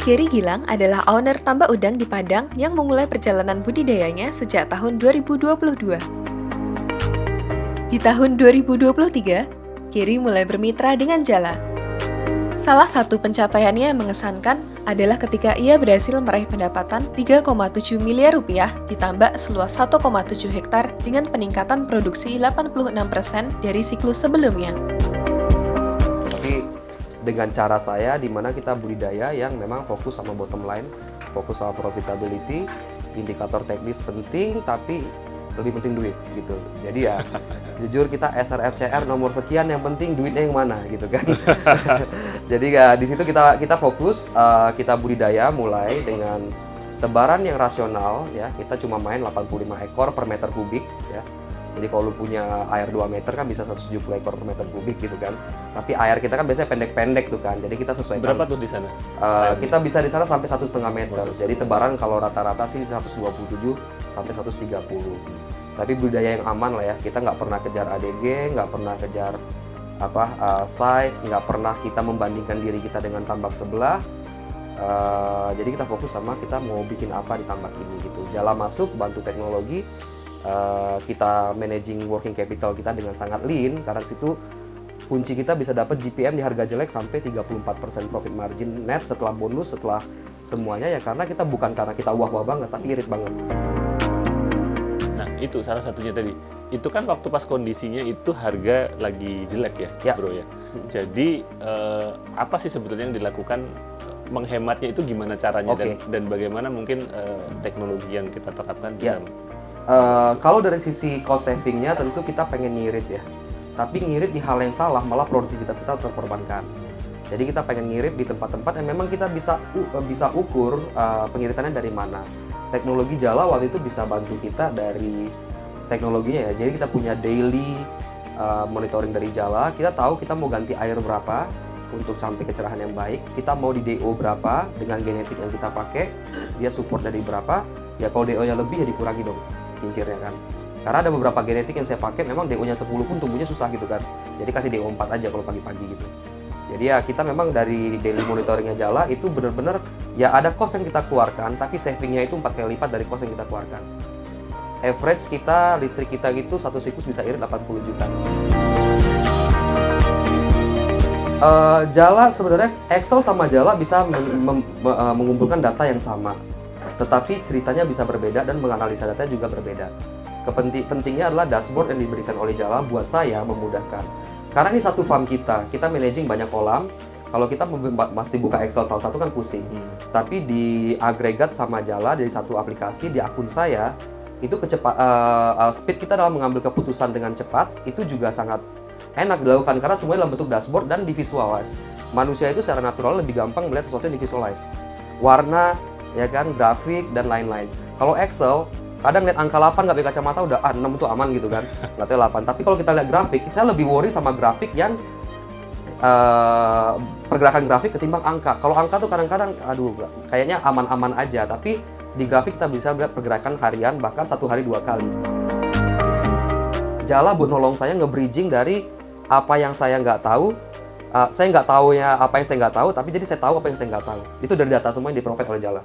Gary Gilang adalah owner tambak udang di Padang yang memulai perjalanan budidayanya sejak tahun 2022. Di tahun 2023, Gary mulai bermitra dengan Jala. Salah satu pencapaiannya yang mengesankan adalah ketika ia berhasil meraih pendapatan 3,7 miliar rupiah di tambak seluas 1,7 hektar dengan peningkatan produksi 86% dari siklus sebelumnya. Tapi dengan cara saya di mana kita budidaya yang memang fokus sama bottom line, fokus sama profitability, indikator teknis penting tapi lebih penting duit gitu. Jadi ya jujur kita SRFCR nomor sekian, yang penting duitnya yang mana gitu kan. Jadi ya di situ kita fokus, kita budidaya mulai dengan tebaran yang rasional ya. Kita cuma main 85 ekor per meter kubik ya. Jadi kalau lu punya air 2 meter kan bisa 170 ekor per meter kubik gitu kan. Tapi air kita kan biasanya pendek-pendek tuh kan. Jadi kita sesuaikan. Berapa tuh di sana? Kita bisa di sana sampai 1,5 meter. Jadi tebaran kalau rata-rata sih 127 sampai 130. Tapi budidaya yang aman lah ya. Kita nggak pernah kejar ADG, nggak pernah kejar size, nggak pernah kita membandingkan diri kita dengan tambak sebelah. Jadi kita fokus sama kita mau bikin apa di tambak ini gitu. Jala masuk, bantu teknologi. Kita managing working capital kita dengan sangat lean, karena situ kunci kita bisa dapat GPM di harga jelek sampai 34% profit margin net setelah bonus, setelah semuanya ya, karena kita bukan karena kita wah-wah banget tapi irit banget. Nah itu salah satunya tadi, itu kan waktu pas kondisinya itu harga lagi jelek ya, bro ya. Jadi apa sih sebetulnya yang dilakukan menghematnya itu gimana caranya, dan bagaimana mungkin teknologi yang kita terapkan dalam. Kalau dari sisi cost savingnya tentu kita pengen ngirit ya, tapi ngirit di hal yang salah malah produktivitas kita terkorbankan. Jadi kita pengen ngirit di tempat-tempat yang memang kita bisa ukur pengiritannya dari mana. Teknologi Jala waktu itu bisa bantu kita dari teknologinya ya. Jadi kita punya daily monitoring dari Jala. Kita tahu kita mau ganti air berapa untuk sampai kecerahan yang baik. Kita mau di DO berapa dengan genetik yang kita pakai. Dia support dari berapa. Ya kalau DO-nya lebih ya dikurangi dong kincirnya kan. Karena ada beberapa genetik yang saya pakai memang DO-nya 10 pun tumbuhnya susah gitu kan. Jadi kasih DO 4 aja kalau pagi-pagi gitu. Jadi ya kita memang dari daily monitoringnya Jala itu benar-benar ya ada cost yang kita keluarkan, tapi savingnya itu 4 kali lipat dari cost yang kita keluarkan. Average kita, listrik kita gitu satu siklus bisa irit 80 juta. Jala sebenarnya Excel sama Jala bisa mengumpulkan data yang sama, tetapi ceritanya bisa berbeda dan menganalisa datanya juga berbeda. Pentingnya adalah dashboard yang diberikan oleh Jala buat saya memudahkan. Karena ini satu farm kita managing banyak kolam. Kalau kita pasti buka Excel salah satu kan pusing. Tapi di agregat sama Jala dari satu aplikasi di akun saya, itu speed kita dalam mengambil keputusan dengan cepat itu juga sangat enak dilakukan karena semuanya dalam bentuk dashboard dan divisualize. Manusia itu secara natural lebih gampang melihat sesuatu yang divisualize. Warna, ya kan, grafik dan lain-lain. Kalau Excel kadang lihat angka 8 nggak pakai kacamata udah 6 itu aman gitu kan, nggak tahu 8. Tapi kalau kita lihat grafik, saya lebih worry sama grafik yang pergerakan grafik ketimbang angka. Kalau angka tuh kadang-kadang aduh kayaknya aman-aman aja, tapi di grafik kita bisa lihat pergerakan harian bahkan 1 hari 2 kali. Jala buat nolong saya nge-bridging dari apa yang saya nggak tahu. Saya nggak tahu ya apa yang saya nggak tahu, tapi jadi saya tahu apa yang saya nggak tahu. Itu dari data semua yang di-provide oleh Jala.